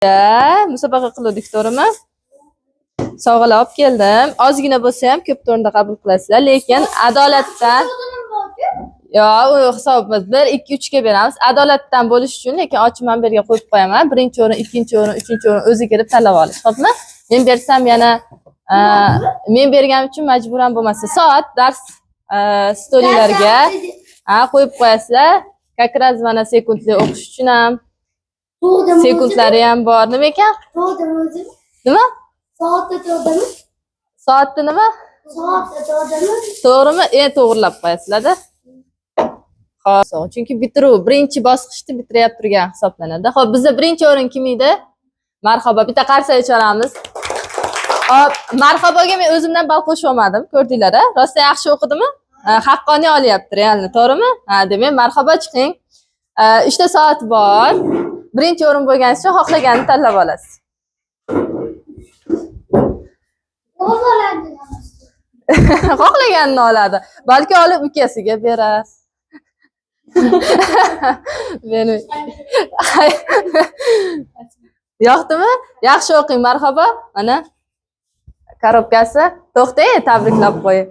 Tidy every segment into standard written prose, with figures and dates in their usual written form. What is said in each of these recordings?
Musobaqa qildik, to'g'rimi? Sovg'alar olib keldim. Ozgina bo'lsa ham ko'p o'rinda qabul qilasizlar, lekin adolatdan u hisobimiz 1, 2, 3 ga beramiz. Adolatdan bo'lish uchun lekin ochman bu yerga qo'yib qo'yaman. Birinchi o'rin, ikkinchi o'rin, uchinchi o'rin o'zi kelib tanlab olish, xo'pmi? Men bersam yana men berganim uchun majburan bo'lmasa, soat dars stollarga qo'yib qo'yasizlar. Как раз mana sekundli o'qish uchun ham sekundlari ham bor. Nima ekan? Nima? Soatda to'g'rimi? Soatda nima? Soatda to'g'rimi? To'g'rimi? To'g'rilab qo'yasizlar-da. Xo'p, chunki bitiruv birinchi bosqichda bitirib turgan hisoblanadi. Xo'p, bizda birinchi o'rin kim edi? Marhabo, bitta qarsak chalamiz. Hop, marhaboga men o'zimdan bal qo'shib olmadim, ko'rdinglar-a? Rosa yaxshi o'qidimi? Haqqoniy olyapti, realni, to'g'rimi? Demak, marhabo chiqing. 3 ta soat bor. Birinchi o'rin bo'lgani uchun xohlaganini tanlab olasiz. Xohlaganini oladi. Balki olib ukasiga berar. Meni yoqdimi? Yaxshi o'qing, marhabo. Mana korobkasi. To'xtang, tabriklab qo'ying.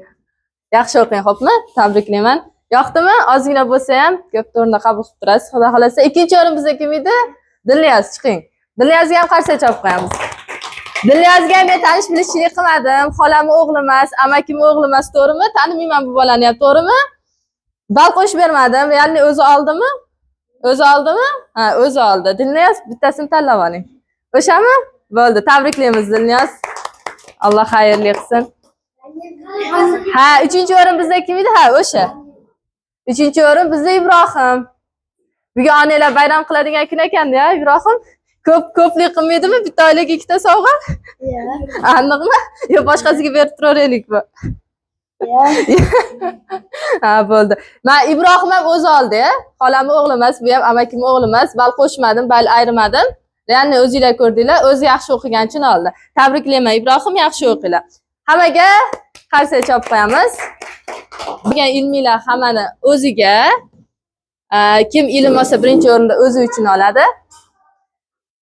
Yaxshi o'qing, xo'pmi? Tabriklayman. Yoqdimi? Ozgina bo'lsa ham ko'p o'rinda qabul qilib turasiz. Xudo xolasa. Ikkinchi o'rin bizga kim edi? Dilniyaz, chiqing. Dilniyazga ham qarsak chopib qo'yamiz. Dilniyazga men tanish bilishchilik qilmadim. Xolamning o'g'li emas, amakim o'g'li emas, to'g'rimi? Tanimayman bu bolani ham, to'g'rimi? Bal qo'shib bermadim. Ya'ni o'zi oldimi? O'zi oldimi? O'zi oldi. Dilniyaz, bittasini tanlab oling. O'shami? Bo'ldi. Tabriklaymiz, Dilniyaz. Alloh xayrli qilsin. Uchinchi o'rin bizda kim edi? O'sha. Uchinchi o'rin bizda Ibrohim. Bugun onalar bayram qiladigan kun ekan-da, Ibrohim. Ko'plik qilmaydimi? Bitta oilaga ikkita sovg'a? Aniqmi? Yo, boshqasiga berib turaveraylikmi? Bo'ldi. Men Ibrohim ham o'zi oldi, xolamning o'g'li emas, bu ham amakimning o'g'li emas. Bal qo'shmadim, bal ayirmadim. Ya'ni o'zingizlar ko'rdinglar, o'zi yaxshi o'qigan uchun oldi. Tabriklayman, Ibrohim, yaxshi o'qinglar. Hammaga qarsak chopib qo'yamiz. Bo'lgan ilmiylar hammani o'ziga. Kim ilm olsa birinchi o'rinda o'zi uchun oladi.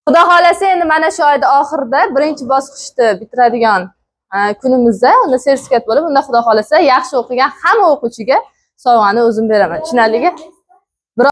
Xudo xolasa endi mana shu oyda oxirida birinchi bosqichni bitiradigan kunimizda unda sertifikat bo'lib, unda xudo xolasa yaxshi o'qigan hamma o'quvchiga sovg'ani o'zim beraman. Tushunarlimi?